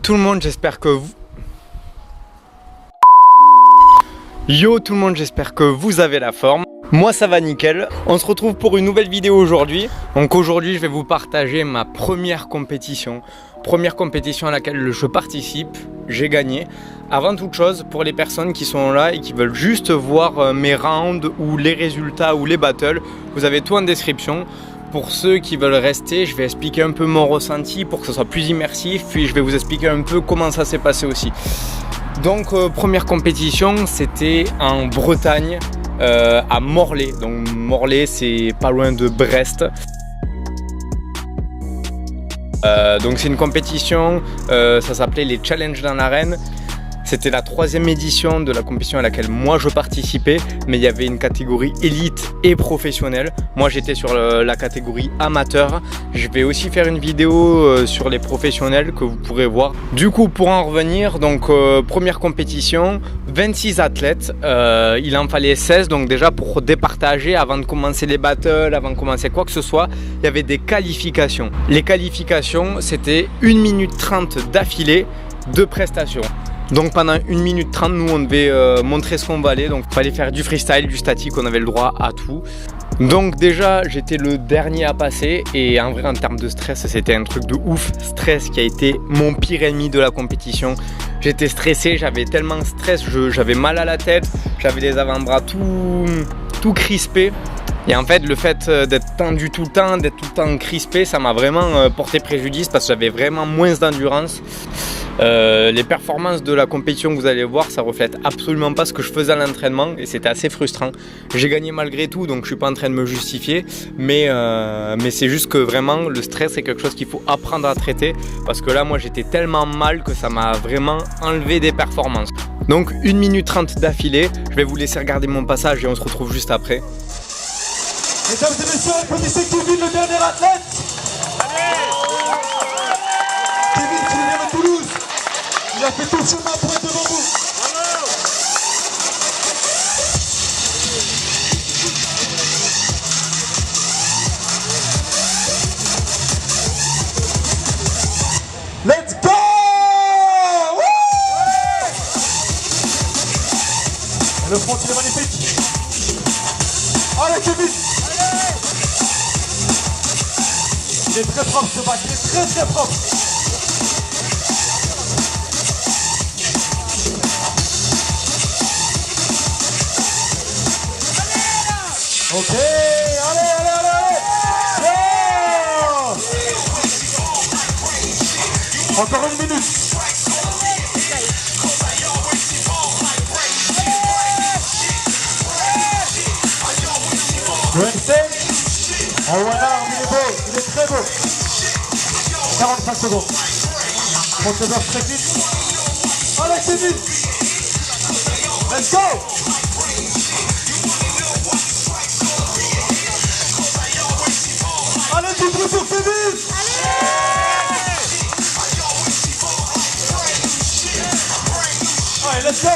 tout le monde, j'espère que vous... Yo tout le monde, j'espère que vous avez la forme. Moi ça va nickel. On se retrouve pour une nouvelle vidéo aujourd'hui. Donc aujourd'hui je vais vous partager ma première compétition. Première compétition à laquelle je participe. J'ai gagné. Avant toute chose, pour les personnes qui sont là et qui veulent juste voir mes rounds ou les résultats ou les battles, vous avez tout en description. Pour ceux qui veulent rester, je vais expliquer un peu mon ressenti pour que ce soit plus immersif. Puis je vais vous expliquer un peu comment ça s'est passé aussi. Donc première compétition, c'était en Bretagne, à Morlaix. Donc Morlaix, c'est pas loin de Brest. Donc c'est une compétition, ça s'appelait les Challenges dans l'arène. C'était la 3e édition de la compétition à laquelle moi je participais, mais il y avait une catégorie élite et professionnelle. Moi j'étais sur la catégorie amateur. Je vais aussi faire une vidéo sur les professionnels que vous pourrez voir. Du coup pour en revenir, donc première compétition, 26 athlètes, il en fallait 16, donc déjà pour départager avant de commencer les battles, avant de commencer quoi que ce soit, il y avait des qualifications. Les qualifications c'était 1 minute 30 d'affilée de prestations. Donc pendant 1 minute 30, nous on devait montrer ce qu'on valait. Donc il fallait faire du freestyle, du statique, on avait le droit à tout. Donc déjà j'étais le dernier à passer et en vrai en termes de stress c'était un truc de ouf. Stress qui a été mon pire ennemi de la compétition. J'étais stressé, j'avais tellement de stress, j'avais mal à la tête, j'avais les avant-bras tout crispés. Et en fait le fait d'être tendu tout le temps, d'être tout le temps crispé, ça m'a vraiment porté préjudice parce que j'avais vraiment moins d'endurance. Les performances de la compétition que vous allez voir, ça reflète absolument pas ce que je faisais à l'entraînement et c'était assez frustrant. J'ai gagné malgré tout, donc je suis pas en train de me justifier, mais c'est juste que vraiment le stress c'est quelque chose qu'il faut apprendre à traiter parce que là moi j'étais tellement mal que ça m'a vraiment enlevé des performances. Donc 1 minute 30 d'affilée, je vais vous laisser regarder mon passage et on se retrouve juste après. Mesdames et messieurs, applaudissez Kevin, le dernier athlète. Kevin qui vient de Toulouse. Il a fait tout le chemin pour être devant vous. Let's go! Et le front il est magnifique. Allez Kevin! Il est très propre ce bac, il est très propre. Ok, allez. Yeah. Encore 1 minute. Le MC, en one arm, il est beau, il est très beau. 45 secondes. Compteur très vite. Allez, c'est vite. Let's go. Allez, tout le tour, c'est vite. Allez, let's go.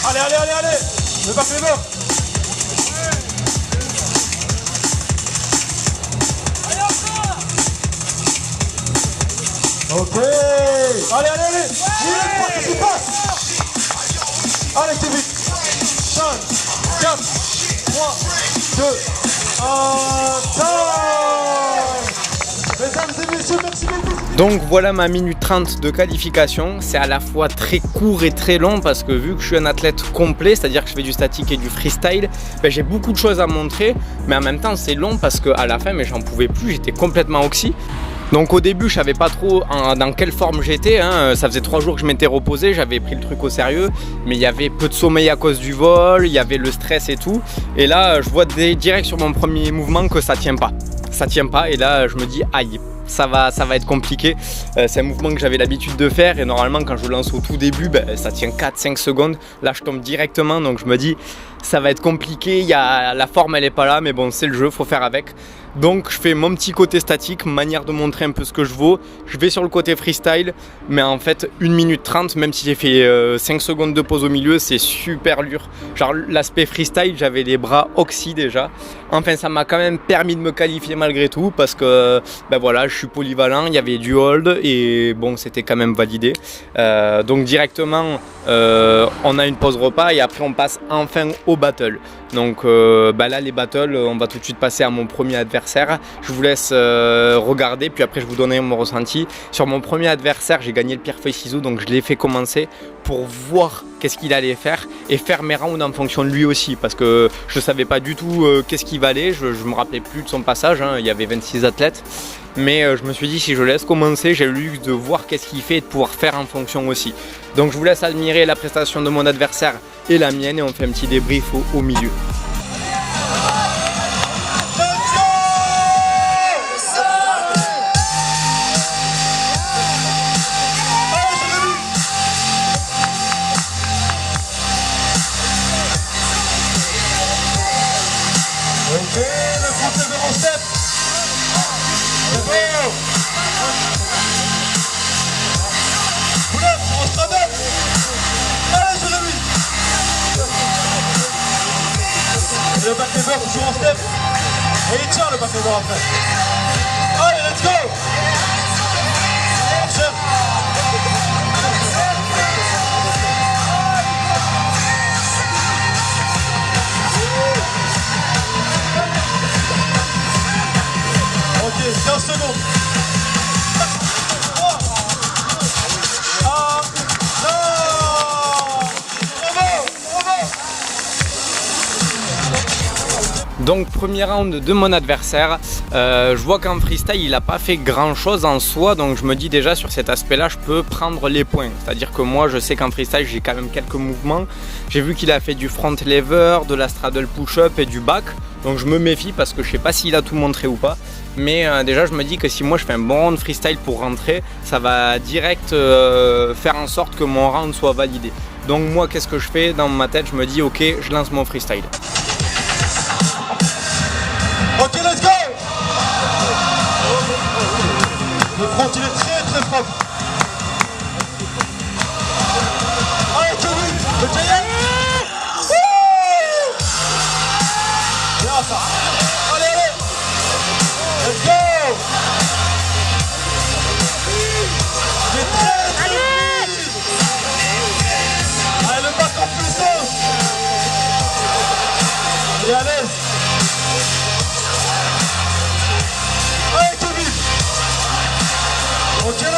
Allez. Le bac est mort. Ok. Allez. Il est pas qui passe. Allez, c'est vite. 5, 4, 3, 2, 1, time. Mesdames et messieurs, merci beaucoup. Donc voilà ma minute 30 de qualification. C'est à la fois très court et très long parce que vu que je suis un athlète complet, c'est-à-dire que je fais du statique et du freestyle, j'ai beaucoup de choses à montrer, mais en même temps c'est long parce qu'à la fin j'en pouvais plus, j'étais complètement oxy. Donc au début je savais pas trop dans quelle forme j'étais, ça faisait 3 jours que je m'étais reposé, j'avais pris le truc au sérieux, mais il y avait peu de sommeil à cause du vol, il y avait le stress et tout, et là je vois direct sur mon premier mouvement que ça tient pas, et là je me dis aïe. Ça va être compliqué, c'est un mouvement que j'avais l'habitude de faire et normalement quand je lance au tout début ça tient 4-5 secondes, là je tombe directement donc je me dis ça va être compliqué, la forme elle est pas là, mais bon c'est le jeu, faut faire avec. Donc je fais mon petit côté statique, manière de montrer un peu ce que je vaux. Je vais sur le côté freestyle, mais en fait 1 minute 30, même si j'ai fait 5 secondes de pause au milieu, c'est super dur. Genre l'aspect freestyle, j'avais les bras oxy déjà. Enfin ça m'a quand même permis de me qualifier malgré tout, parce que ben voilà, je suis polyvalent, il y avait du hold et bon c'était quand même validé. Donc directement on a une pause repas et après on passe enfin au battle. Donc là les battles, on va tout de suite passer à mon premier adversaire. Je vous laisse regarder, puis après je vous donnerai mon ressenti. Sur mon premier adversaire, j'ai gagné le pierre feuille ciseaux, donc je l'ai fait commencer pour voir qu'est-ce qu'il allait faire et faire mes rounds en fonction de lui aussi, parce que je ne savais pas du tout qu'est-ce qu'il valait. Je me rappelais plus de son passage, hein. Il y avait 26 athlètes. Mais je me suis dit, si je laisse commencer, j'ai le luxe de voir qu'est-ce qu'il fait et de pouvoir faire en fonction aussi. Donc je vous laisse admirer la prestation de mon adversaire et la mienne et on fait un petit débrief au milieu. Ok, le français de mon step. C'est bon. Poulet, on se ramène. Allez, Jérémy. Et le back lever toujours en step. Et il tient le back lever après. Allez, let's go. Marcheur. Ok, 15 secondes. 3, 1, non. Bravo. Donc premier round de mon adversaire, je vois qu'en freestyle il n'a pas fait grand chose en soi, donc je me dis déjà sur cet aspect là je peux prendre les points. C'est à dire que moi je sais qu'en freestyle j'ai quand même quelques mouvements. J'ai vu qu'il a fait du front lever, de la straddle push up et du back, donc je me méfie parce que je sais pas s'il a tout montré ou pas. Mais déjà je me dis que si moi je fais un bon round freestyle pour rentrer, ça va direct faire en sorte que mon round soit validé. Donc moi qu'est-ce que je fais dans ma tête? Je me dis ok, je lance mon freestyle. Ok, let's go. Le front il est très propre. Allez, Kevin, le Giant. Bien ça. Allez. Let's go. Il est très vite. Allez, le back en puissance. Il est à l'aise. Allez, Kevin. Ok, le 3-6.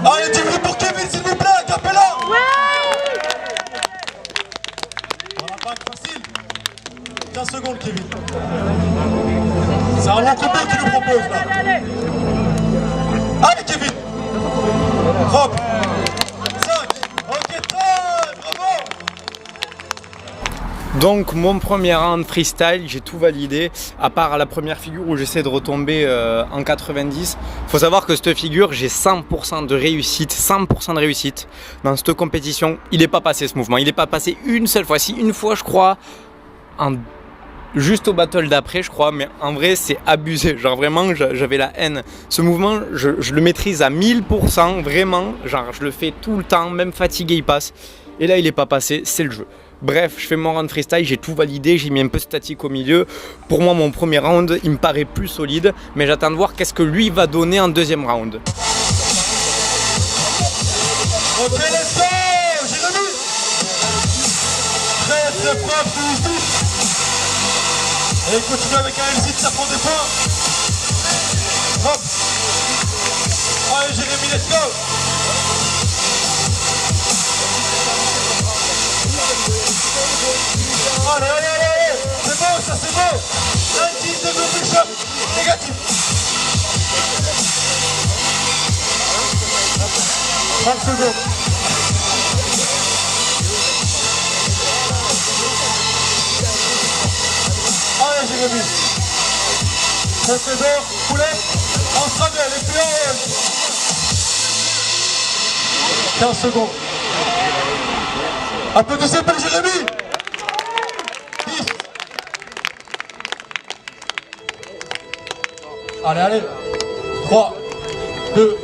Allez, 10 minutes pour Kevin, s'il vous plaît, Capella. Voilà, back facile. 15 secondes, Kevin. C'est un long combat qu'il nous propose, là. Allez, Kevin. Hop. 5. Ok, time. Bravo. Donc mon premier round freestyle, j'ai tout validé, à part la première figure où j'essaie de retomber en 90. Faut savoir que cette figure, j'ai 100% de réussite, 100% de réussite dans cette compétition. Il n'est pas passé ce mouvement, il n'est pas passé une seule fois. Si une fois je crois, juste au battle d'après je crois, mais en vrai c'est abusé. Genre vraiment j'avais la haine. Ce mouvement je le maîtrise à 1000%, vraiment. Genre je le fais tout le temps, même fatigué il passe. Et là il n'est pas passé, c'est le jeu. Bref, je fais mon round freestyle, j'ai tout validé, j'ai mis un peu statique au milieu. Pour moi, mon premier round, il me paraît plus solide, mais j'attends de voir qu'est-ce que lui va donner en deuxième round. Ok, let's go. Jérémy. Très propre, ici. Et il continue avec un exit, ça prend des points. Hop. Allez, Jérémy, let's go. Allez, c'est beau, ça c'est beau. 90 de push-up, négatif. 30 secondes. Allez, Jérémy. Procédure, poulet, en straddle, et puis en 15 secondes. Applaudissez pour Jérémy. 10. Allez, allez. 3, 2,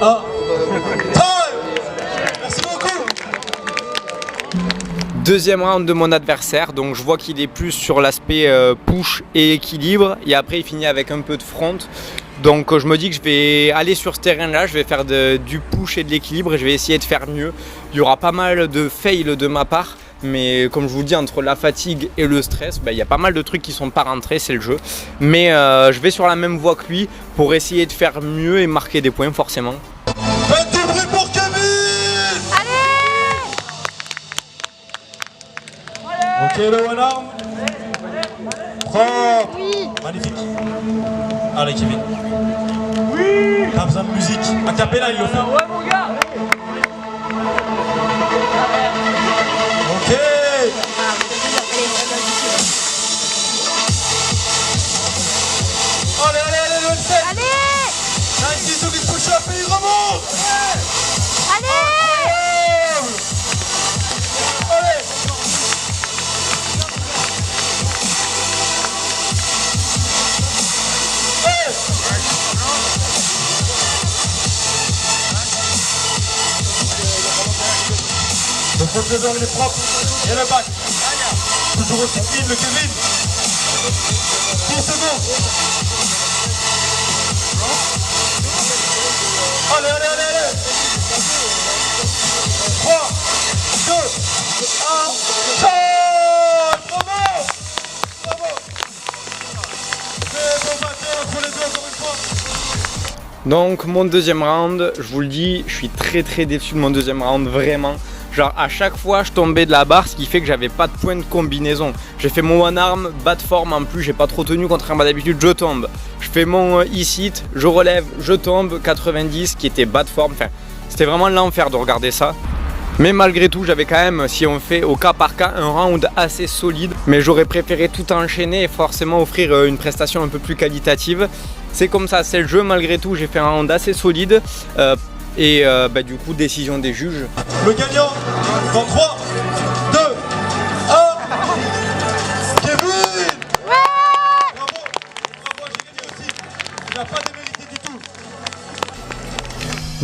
1. Time. Merci beaucoup. Deuxième round de mon adversaire, donc je vois qu'il est plus sur l'aspect push et équilibre, et après il finit avec un peu de front. Donc je me dis que je vais aller sur ce terrain-là, je vais faire du push et de l'équilibre et je vais essayer de faire mieux. Il y aura pas mal de fails de ma part, mais comme je vous dis, entre la fatigue et le stress, il y a pas mal de trucs qui sont pas rentrés, c'est le jeu. Mais je vais sur la même voie que lui pour essayer de faire mieux et marquer des points forcément. Faites du bruit pour Kevin. Ok, le one arm. Propre. Magnifique. Allez, Kevin. Oui. Pas besoin de musique. A cappella, il le fait. Ouais, mon gars. Ok. Allez, allez, allez, le 7. Allez. 90 secondes de push-up et il remonte. Allez. Allez. Le front de il est propre. Et le back. Toujours aussi clean le Kevin. 10 secondes. Allez, allez, allez, allez. 3, 2, 1. Time. Bravo. Bravo. Très bon matin entre les deux encore une fois. Donc mon deuxième round, je vous le dis, je suis très déçu de mon deuxième round, vraiment. Genre à chaque fois je tombais de la barre, ce qui fait que j'avais pas de point de combinaison. J'ai fait mon one arm, bas de forme en plus, j'ai pas trop tenu, contrairement à d'habitude, je tombe. Je fais mon e-sit, je relève, je tombe, 90 qui était bas de forme. Enfin, c'était vraiment l'enfer de regarder ça. Mais malgré tout, j'avais quand même, si on fait au cas par cas, un round assez solide. Mais j'aurais préféré tout enchaîner et forcément offrir une prestation un peu plus qualitative. C'est comme ça, c'est le jeu. Malgré tout, j'ai fait un round assez solide. Du coup, décision des juges. Le gagnant dans 3, 2, 1. Kevin. Ouais. Bravo. Bravo, j'ai gagné aussi. Il n'a pas démérité du tout.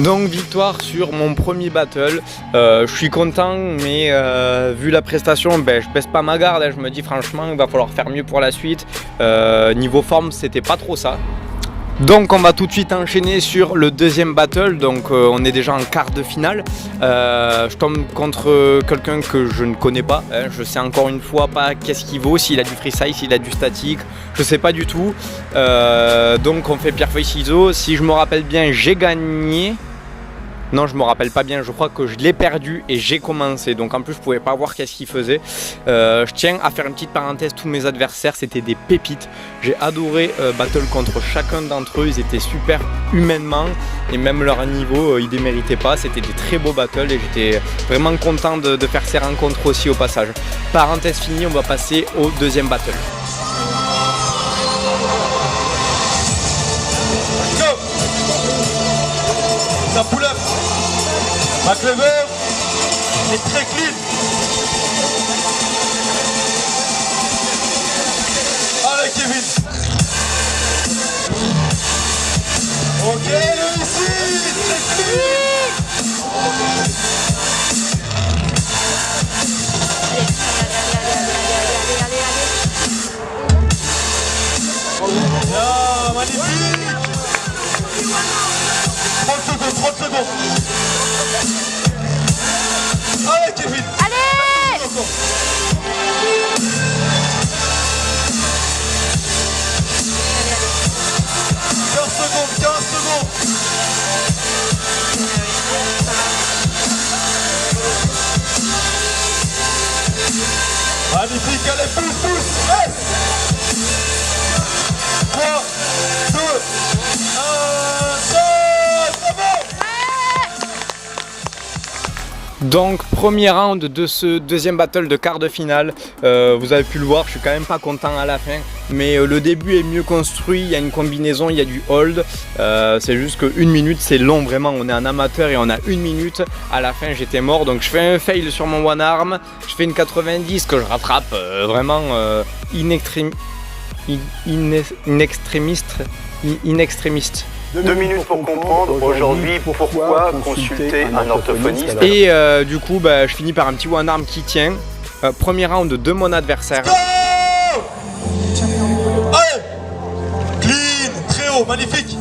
Donc victoire sur mon premier battle. Je suis content, mais vu la prestation, je baisse pas ma garde. Je me dis franchement, il va falloir faire mieux pour la suite. Niveau forme, c'était pas trop ça. Donc on va tout de suite enchaîner sur le deuxième battle. Donc on est déjà en quart de finale. Je tombe contre quelqu'un que je ne connais pas. Je sais encore une fois pas qu'est-ce qu'il vaut, s'il a du freestyle, s'il a du statique. Je sais pas du tout. Donc on fait pierre feuille ciseaux. Si je me rappelle bien, j'ai gagné. Non, je me rappelle pas bien, je crois que je l'ai perdu et j'ai commencé, donc en plus je pouvais pas voir qu'est-ce qu'il faisait. Je tiens à faire une petite parenthèse, tous mes adversaires c'était des pépites. J'ai adoré battle contre chacun d'entre eux, ils étaient super humainement et même leur niveau ils déméritaient pas. C'était des très beaux battles et j'étais vraiment content de faire ces rencontres aussi au passage. Parenthèse finie, on va passer au deuxième battle. Go. Ça pull up. Back lever est très clean. Allez Kevin. Ok, le ici, très clean. Bien, magnifique. 30 secondes, 30 secondes. Allez Kevin. Allez. 15 secondes, 15 secondes. Magnifique, allez, pousse. Hey. 3, 2, 1, 5, bravo. Donc premier round de ce deuxième battle de quart de finale, vous avez pu le voir, je suis quand même pas content à la fin, mais le début est mieux construit, il y a une combinaison, il y a du hold, c'est juste que 1 minute c'est long vraiment, on est un amateur et on a 1 minute, à la fin j'étais mort, donc je fais un fail sur mon one arm, je fais une 90 que je rattrape vraiment in extremis. 2 minutes pour comprendre aujourd'hui pourquoi consulter un orthophoniste. Et du coup, je finis par un petit one arm qui tient. Premier round de mon adversaire. Go! Allez! Clean, très haut, magnifique.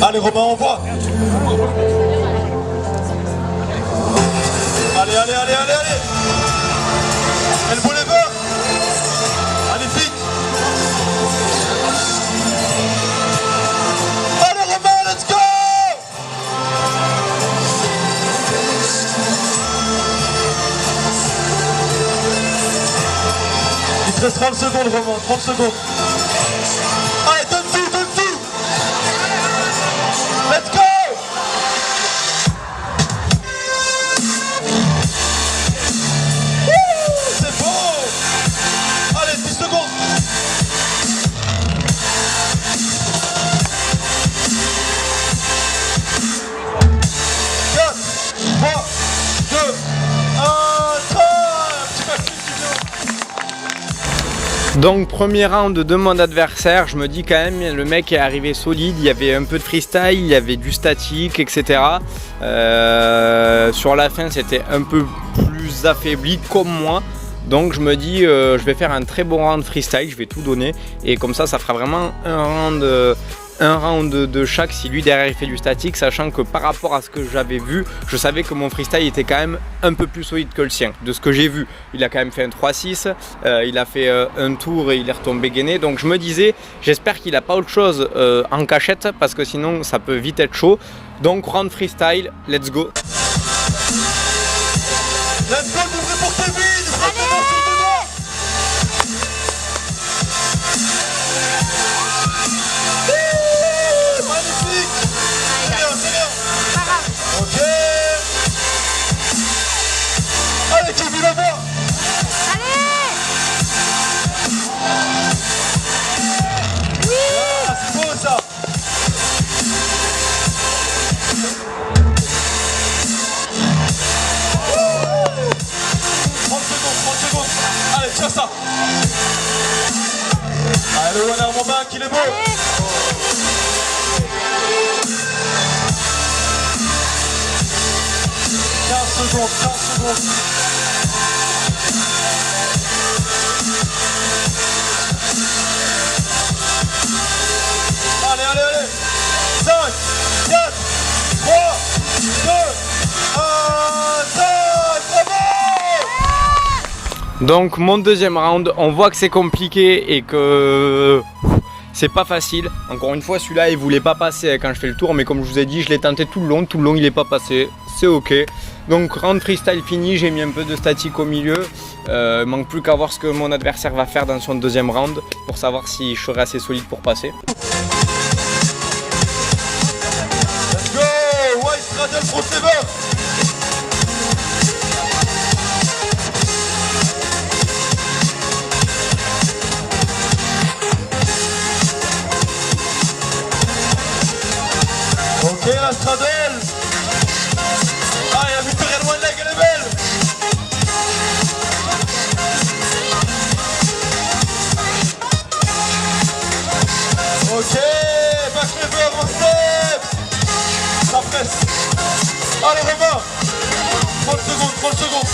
Allez Romain, envoie. Allez, allez, allez, allez, allez. Elbow lever. Magnifique. Let's go! Il te reste 30 secondes, Romain, 30 secondes. Allez, donne tout, donne tout! Let's go! C'est beau! Allez, 10 secondes! Donc premier round de mon adversaire, je me dis quand même le mec est arrivé solide, il y avait un peu de freestyle, il y avait du statique, etc. Sur la fin c'était un peu plus affaibli comme moi. Donc je me dis je vais faire un très bon round freestyle, je vais tout donner et comme ça fera vraiment un round de chaque si lui derrière il fait du statique, sachant que par rapport à ce que j'avais vu, je savais que mon freestyle était quand même un peu plus solide que le sien. De ce que j'ai vu, il a quand même fait un 3-6, il a fait un tour et il est retombé gainé. Donc je me disais, j'espère qu'il n'a pas autre chose en cachette parce que sinon ça peut vite être chaud. Donc round freestyle, let's go. Let's go, ouvrez pour Kevin. Ok. Allez, Kevin, la voix. Allez! Oui! Ah, c'est beau ça. Wouh! 30 secondes. Allez, tiens ça. Allez, le one arm en bas, qu'il est beau. Allez! 15 secondes. Allez. 5, 4, 3, 2, 1, bravo! Donc mon deuxième round, on voit que c'est compliqué et que c'est pas facile. Encore une fois, celui-là il voulait pas passer quand je fais le tour, mais comme je vous ai dit, je l'ai tenté tout le long il est pas passé, c'est ok. Donc round freestyle fini, j'ai mis un peu de statique au milieu. Manque plus qu'à voir ce que mon adversaire va faire dans son deuxième round pour savoir si je serai assez solide pour passer. Let's go! White straddle front lever! Ok, la straddle! Ah, il y a Victoria loin de leg, elle est belle! Ok, back lever en step! Ça presse! Allez, Romain! 30 secondes!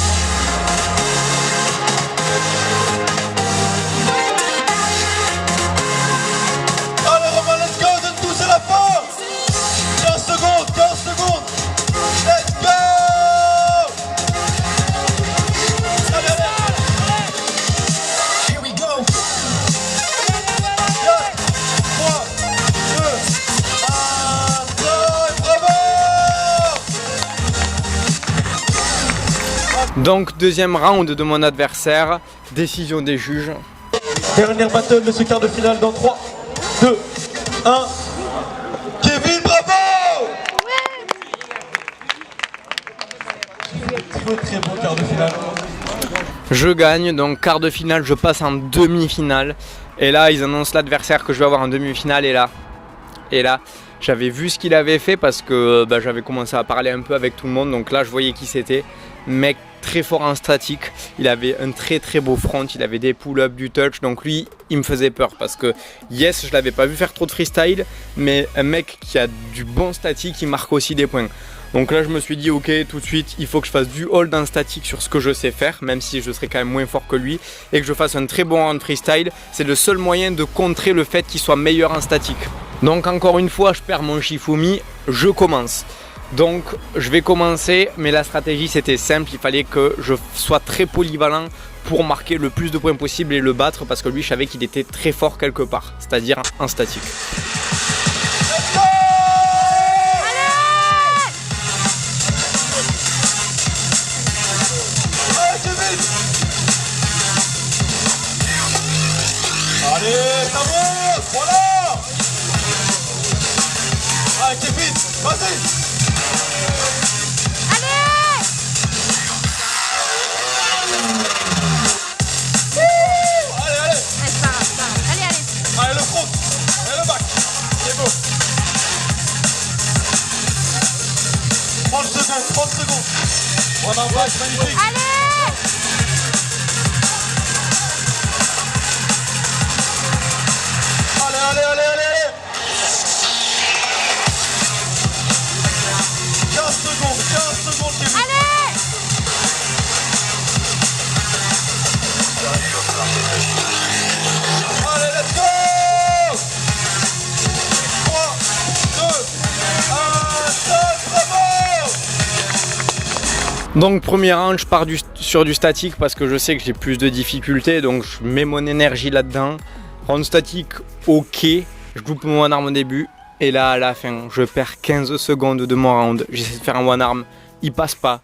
Allez, Romain, let's go! Donne tout, c'est la fin! 15 secondes! Let's go! Allez! Here we go! 4, 3, 2, 1, bravo! Donc deuxième round de mon adversaire, décision des juges. Dernière battle de ce quart de finale dans 3, 2, 1. Kevin, bravo! très bon quart de finale. Je gagne, donc quart de finale, je passe en demi-finale. Et là, ils annoncent l'adversaire que je vais avoir en demi-finale. Et là, j'avais vu ce qu'il avait fait parce que j'avais commencé à parler un peu avec tout le monde. Donc là, je voyais qui c'était. Mec très fort en statique. Il avait un très très beau front. Il avait des pull-ups, du touch. Donc lui, il me faisait peur parce que yes, je l'avais pas vu faire trop de freestyle. Mais un mec qui a du bon statique, il marque aussi des points. Donc là je me suis dit ok, tout de suite il faut que je fasse du hold en statique sur ce que je sais faire, même si je serai quand même moins fort que lui, et que je fasse un très bon round freestyle. C'est le seul moyen de contrer le fait qu'il soit meilleur en statique. Donc encore une fois je perds mon Shifumi, je commence. Donc je vais commencer, mais la stratégie c'était simple, il fallait que je sois très polyvalent pour marquer le plus de points possible et le battre, parce que lui je savais qu'il était très fort quelque part, c'est-à-dire en statique. Allez, ça monte, voilà. Allez, Kevin, vas-y. Allez. Allez. C'est pas grave. Allez. Allez, le front, et le back. C'est beau. 30 secondes. On en back, magnifique. Allez. Allez. 15 secondes, Kevin. Allez. Allez, let's go. 3, 2, 1, stop, bravo. Donc premier round, je pars sur du statique parce que je sais que j'ai plus de difficultés, donc je mets mon énergie là-dedans. Round statique, ok, je loupe mon one arm au début, et là à la fin, je perds 15 secondes de mon round. J'essaie de faire un one arm, il passe pas.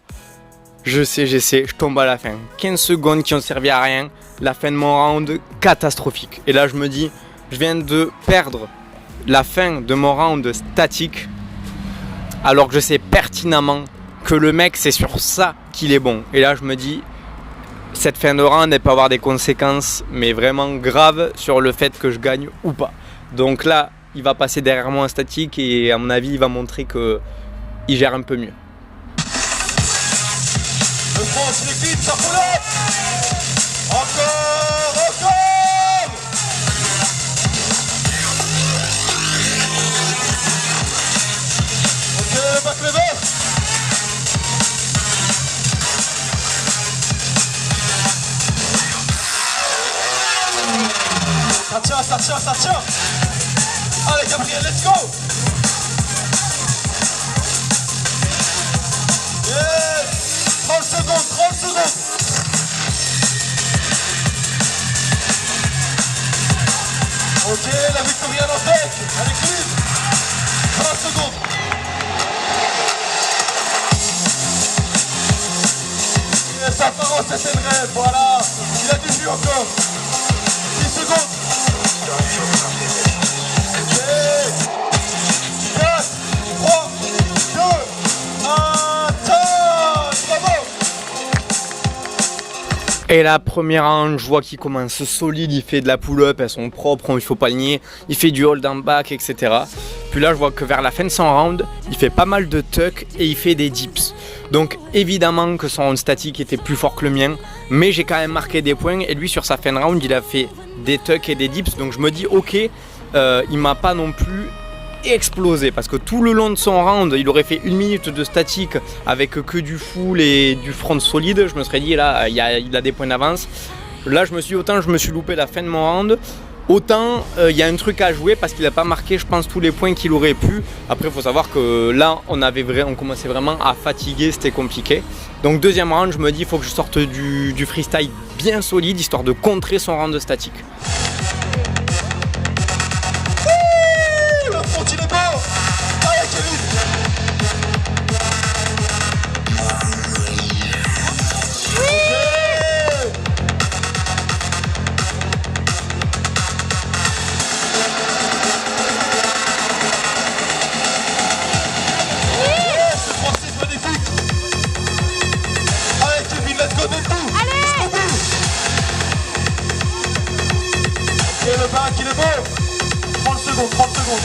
J'essaie, je tombe à la fin. 15 secondes qui ont servi à rien, la fin de mon round, catastrophique. Et là je me dis, je viens de perdre la fin de mon round statique, alors que je sais pertinemment que le mec c'est sur ça qu'il est bon. Et là je me dis, cette fin de round elle peut avoir des conséquences mais vraiment graves sur le fait que je gagne ou pas. Donc là il va passer derrière moi en statique et à mon avis il va montrer qu'il gère un peu mieux. Le front, c'est vite, ça roule. Encore. Ok, back lever. Ça tient. Allez, Gabriel, let's go. Yes. 30 secondes. Ok, la Victorienne en tête. Allez, Clive. 20 secondes. Et sa parole, c'était le rêve, voilà. Il a du jus encore. 10 secondes. Ok. 4, 3, 2, 1, touch. Bravo. Et la première round, je vois qu'il commence solide, il fait de la pull-up, elles sont propres, il faut pas le nier, il fait du hold en back, etc. Puis là je vois que vers la fin de son round, il fait pas mal de tuck et il fait des dips. Donc évidemment que son round statique était plus fort que le mien, mais j'ai quand même marqué des points et lui sur sa fin de round il a fait des tucks et des dips. Donc je me dis ok, il m'a pas non plus explosé parce que tout le long de son round il aurait fait 1 minute de statique avec que du full et du front solide. Je me serais dit là il a des points d'avance. Là je me suis dit autant je me suis loupé la fin de mon round, autant il y a un truc à jouer parce qu'il n'a pas marqué je pense tous les points qu'il aurait pu. Après il faut savoir que là on commençait vraiment à fatiguer, c'était compliqué. Donc deuxième round je me dis il faut que je sorte du freestyle bien solide histoire de contrer son round de statique. Le front, il est beau. Allez, Kevin. secondes, 30 secondes.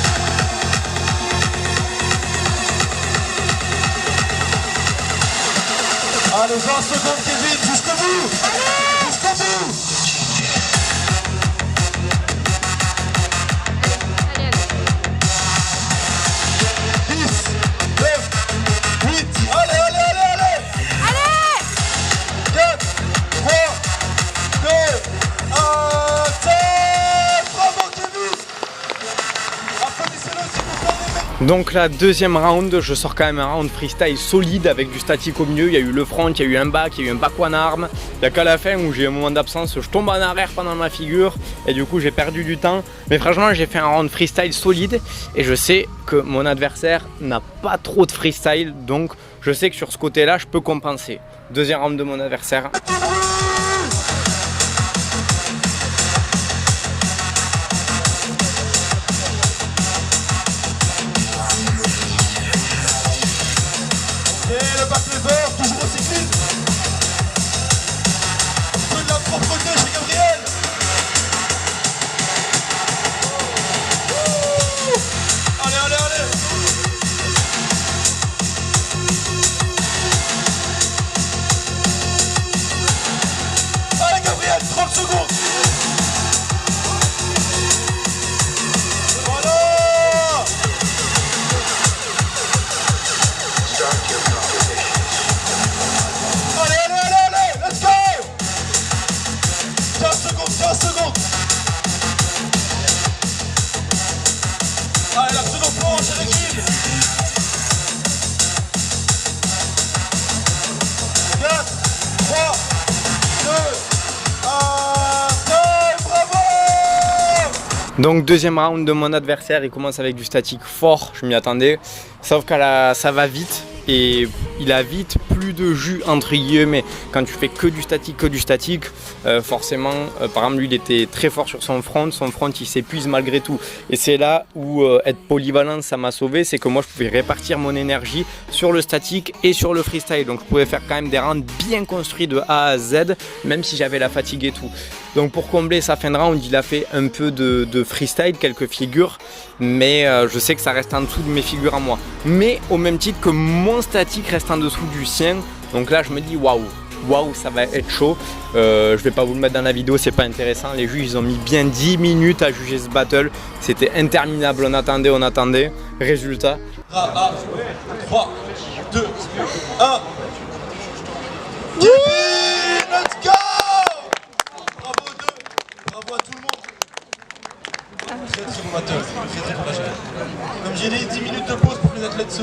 Allez, 20 secondes, Kevin, jusqu'au bout. Jusqu'au bout. Allez, 10, 9, 8, allez, allez, allez, allez. allez. 4, 3, 2, 1, c'est bravo Kevin. Applaudissez-le s'il vous plaît les mecs. Donc la deuxième round, je sors quand même un round freestyle solide avec du statique au milieu. Il y a eu le front, il y a eu un back, il y a eu un back one arm. Il n'y a qu'à la fin où j'ai un moment d'absence, je tombe en arrière pendant ma figure et du coup j'ai perdu du temps. Mais franchement j'ai fait un round freestyle solide et je sais que mon adversaire n'a pas trop de freestyle, donc je sais que sur ce côté-là je peux compenser. Deuxième round de mon adversaire. Et le back lever, toujours au cyclisme. Peu de la propreté chez Gabriel. Allez, allez, allez. Allez Gabriel, 30 secondes. Voilà. Allez, allez, allez, allez, let's go. 15 secondes, 15 secondes. Allez, la pseudo-planche et l'équilibre. 4, 3, 2, 1, bravo. Donc deuxième round de mon adversaire, il commence avec du statique fort, je m'y attendais. Sauf que ça va vite et il a vite plus de jus entre guillemets. Quand tu fais que du statique, forcément, par exemple lui il était très fort sur son front il s'épuise malgré tout. Et c'est là où être polyvalent ça m'a sauvé, c'est que moi je pouvais répartir mon énergie sur le statique et sur le freestyle. Donc je pouvais faire quand même des rounds bien construits de A à Z, même si j'avais la fatigue et tout. Donc pour combler sa fin de round, il a fait un peu de freestyle, quelques figures, mais je sais que ça reste en dessous de mes figures à moi. Mais au même titre que mon statique reste en dessous du sien, donc là je me dis waouh, ça va être chaud. Je vais pas vous le mettre dans la vidéo, c'est pas intéressant. Les juges ils ont mis bien 10 minutes à juger ce battle, c'était interminable, on attendait. Résultat. 3, 2, 1. Kevin, let's go. Bravo aux deux, bravo à tout le monde. Très très bon battle, très bon battle. Comme j'ai dit, 10 minutes de pause pour que les athlètes se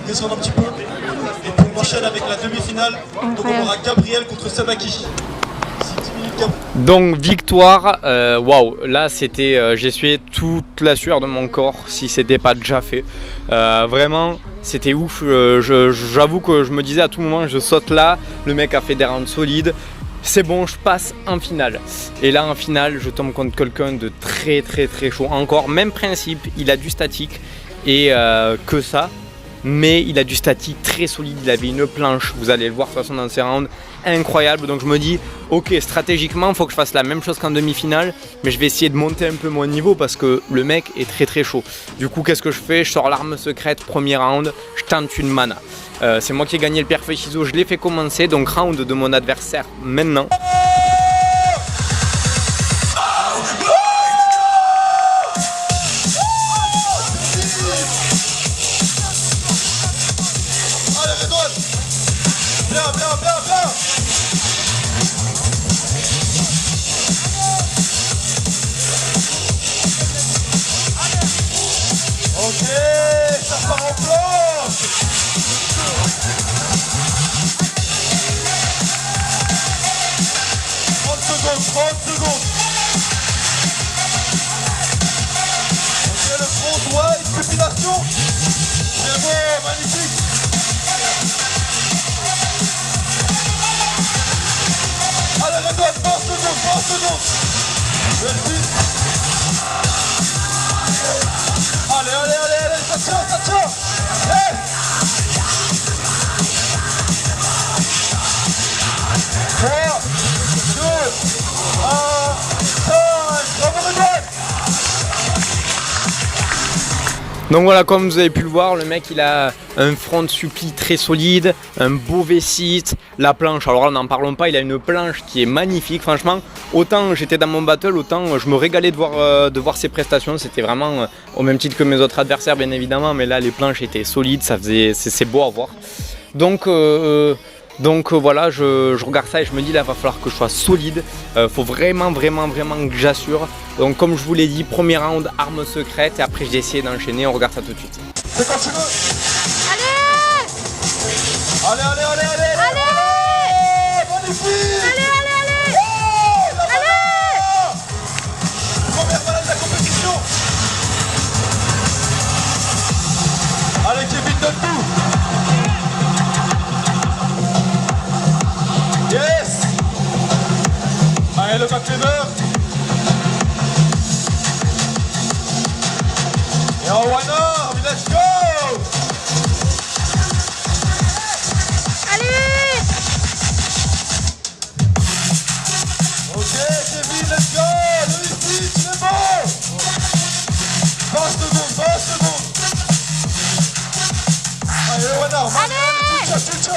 descendent un petit peu. Et puis on enchaîne avec la demi-finale. Donc on aura Gabriel contre Sabaki. C'est 10 minutes Gabriel. Donc victoire, waouh, là c'était, j'ai essuyé toute la sueur de mon corps si c'était pas déjà fait. Vraiment, c'était ouf. J'avoue que je me disais à tout moment, je saute là. Le mec a fait des rounds solides. C'est bon, je passe en finale. Et là en finale, je tombe contre quelqu'un de très chaud. Encore même principe, il a du statique et que ça. Mais il a du statique très solide, il avait une planche, vous allez le voir de toute façon dans ces rounds, incroyable. Donc je me dis, ok, stratégiquement, il faut que je fasse la même chose qu'en demi-finale, mais je vais essayer de monter un peu mon niveau parce que le mec est très chaud. Du coup, qu'est-ce que je fais? Je sors l'arme secrète, premier round, je tente une mana. C'est moi qui ai gagné le pierre feuille ciseaux, je l'ai fait commencer, donc round de mon adversaire maintenant. Ok, ça part en planche. 30 secondes. Ok, le front droit, expulsion. C'est bon, magnifique. Allez, Redouane, 20 secondes. Merci. Allez, ça tient. Hey. 3, 2, 1, 5, bravo Redouane. Donc voilà, comme vous avez pu le voir, le mec il a un front suppli très solide, un beau V6, la planche, alors là n'en parlons pas, il a une planche qui est magnifique, franchement, autant j'étais dans mon battle, autant je me régalais de voir ses prestations, c'était vraiment au même titre que mes autres adversaires bien évidemment, mais là les planches étaient solides, c'est beau à voir. Donc voilà, je regarde ça et je me dis là, il va falloir que je sois solide. Faut vraiment que j'assure. Donc comme je vous l'ai dit, premier round, arme secrète et après j'ai essayé d'enchaîner, on regarde ça tout de suite. C'est quand tu veux. Allez! Allez, allez, allez, allez, allez, Allez! magnifique. Allez, allez, allez! Oh, la Allez! première balle de la compétition. Allez Kevin, donne tout. Yes. Allez le back lever. Et en one arm, let's go. Allez! Ok Kevin, let's go. Le ici, c'est bon. 20 secondes. Allez le one arm. Allez. Let's go.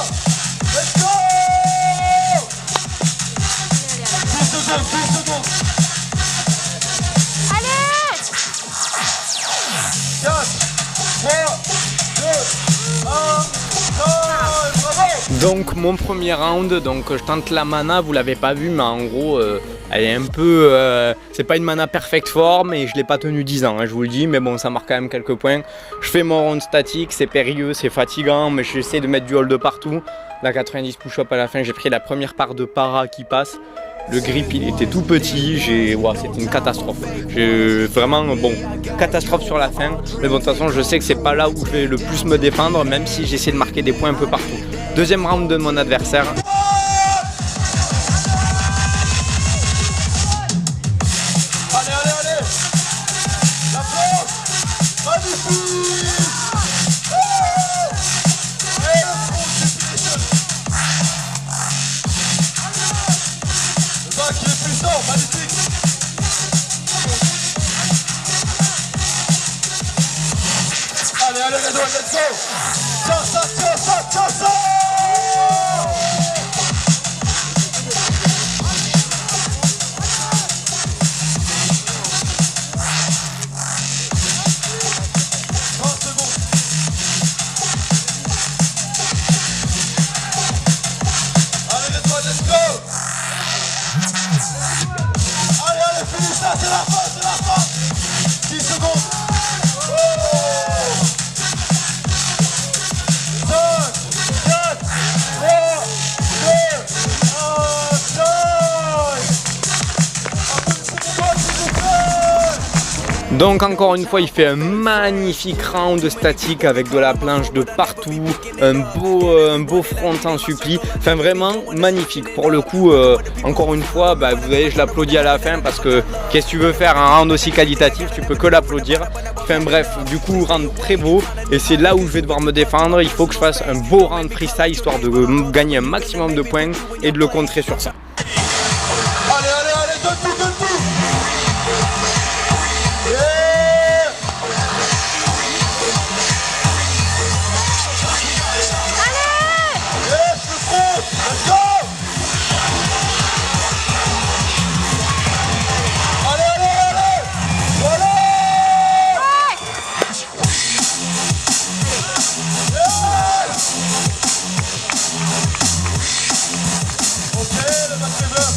10 secondes. Allez! 4, 3, 2, 1, bravo! Donc mon premier round, donc je tente la mana, vous l'avez pas vu, mais en gros elle est un peu, c'est pas une mana perfect form et je l'ai pas tenu 10 ans, hein, je vous le dis, mais bon ça marque quand même quelques points. Je fais mon round statique, c'est périlleux, c'est fatigant, mais j'essaie de mettre du hold de partout. La 90 push-up à la fin, j'ai pris la première part de para qui passe. Le grip il était tout petit, c'était une catastrophe. Vraiment, bon, catastrophe sur la fin. Mais bon, de toute façon, je sais que c'est pas là où je vais le plus me défendre, même si j'essaie de marquer des points un peu partout. Deuxième round de mon adversaire. Allez! La planche! Magnifique! Et le front supination! Le back qui est puissant, magnifique! Allez, Redouane, let's go! Tiens ça! C'est la fin! 10 secondes! 5, 4, 3, 2, 1, Donc encore une fois, il fait un magnifique round statique avec de la planche de partout, un beau front en suppli, enfin vraiment magnifique. Pour le coup, encore une fois, vous voyez, je l'applaudis à la fin parce que qu'est-ce que tu veux faire un round aussi qualitatif, tu peux que l'applaudir. Enfin bref, du coup, round très beau et c'est là où je vais devoir me défendre. Il faut que je fasse un beau round freestyle histoire de gagner un maximum de points et de le contrer sur ça. allez, donne tout! Let's go! Allez! Voilà! Yes! Ok, le back lever.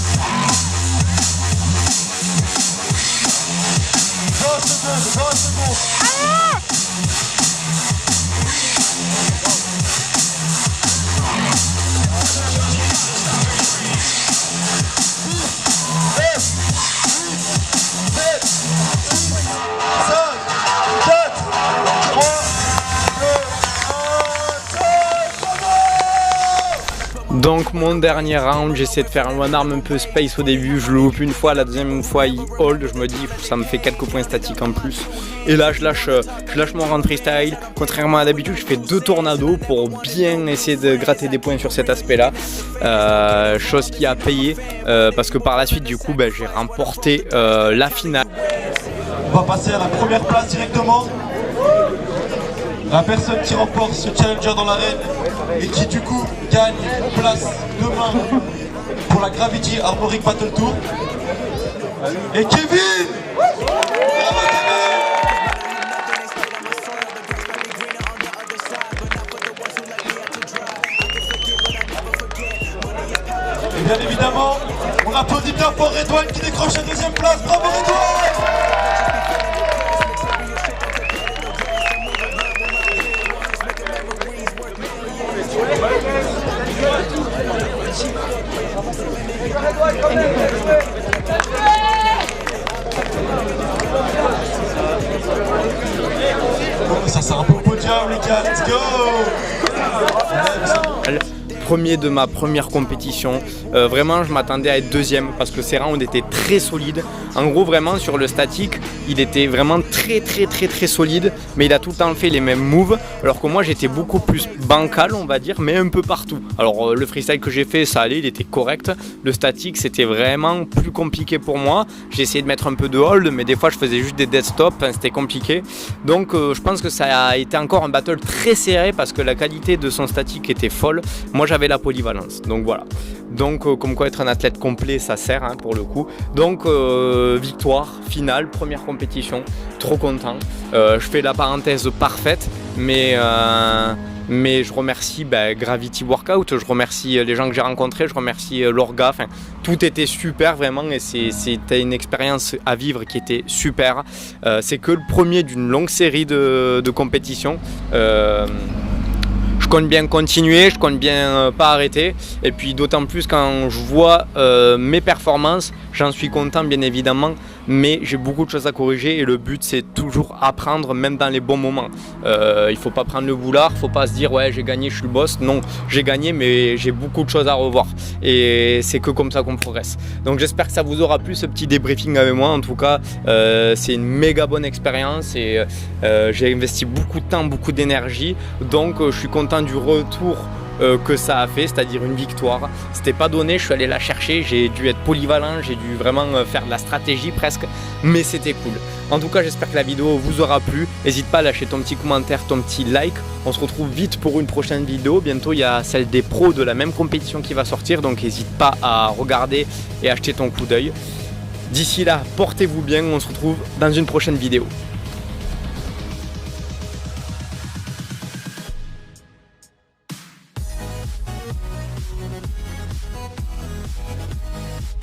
20 secondes. Donc mon dernier round, j'essaie de faire un one arm un peu space au début, je le loupe une fois, la deuxième fois il hold, je me dis ça me fait quelques points statiques en plus. Et là je lâche mon round freestyle, contrairement à d'habitude je fais 2 tornados pour bien essayer de gratter des points sur cet aspect là. Chose qui a payé parce que par la suite du coup j'ai remporté la finale. On va passer à la première place directement. La personne qui remporte ce challenger dans l'arène et qui du coup gagne place demain pour la Gravity Armoric Battle Tour et Kevin. Bravo Kevin. Et bien évidemment, on applaudit bien pour Redouane qui décroche la deuxième place. Bravo Redouane. Bon, ça sert un peu au podium les gars, let's go. Premier de ma première compétition, vraiment je m'attendais à être deuxième parce que ces rounds étaient très solides. En gros vraiment sur le statique il était vraiment très solide, mais il a tout le temps fait les mêmes moves, alors que moi j'étais beaucoup plus bancal on va dire, mais un peu partout. Alors le freestyle que j'ai fait ça allait, il était correct. Le statique c'était vraiment plus compliqué pour moi. J'ai essayé de mettre un peu de hold, mais des fois je faisais juste des dead stops, enfin, c'était compliqué. Donc je pense que ça a été encore un battle très serré parce que la qualité de son statique était folle. Moi j'avais la polyvalence, donc voilà. Donc comme quoi être un athlète complet ça sert hein, pour le coup. Donc victoire finale, première compétition, trop content. Je fais la parenthèse parfaite, mais je remercie Gravity Workout, je remercie les gens que j'ai rencontrés, je remercie l'orga, enfin, tout était super vraiment et c'était une expérience à vivre qui était super. C'est que le premier d'une longue série de compétitions. Je compte bien continuer, je compte bien pas arrêter, et puis d'autant plus quand je vois mes performances, j'en suis content bien évidemment, mais j'ai beaucoup de choses à corriger et le but c'est toujours apprendre même dans les bons moments. Il faut pas prendre le boulard, faut pas se dire ouais j'ai gagné, je suis le boss. Non, j'ai gagné mais j'ai beaucoup de choses à revoir et c'est que comme ça qu'on progresse. Donc j'espère que ça vous aura plu ce petit débriefing avec moi. En tout cas c'est une méga bonne expérience et j'ai investi beaucoup de temps, beaucoup d'énergie, donc je suis content du retour que ça a fait, c'est-à-dire une victoire. C'était pas donné, je suis allé la chercher, j'ai dû être polyvalent, j'ai dû vraiment faire de la stratégie presque, mais c'était cool. En tout cas j'espère que la vidéo vous aura plu, n'hésite pas à lâcher ton petit commentaire, ton petit like. On se retrouve vite pour une prochaine vidéo, bientôt il y a celle des pros de la même compétition qui va sortir, donc n'hésite pas à regarder et acheter ton coup d'œil. D'ici là, portez-vous bien, on se retrouve dans une prochaine vidéo.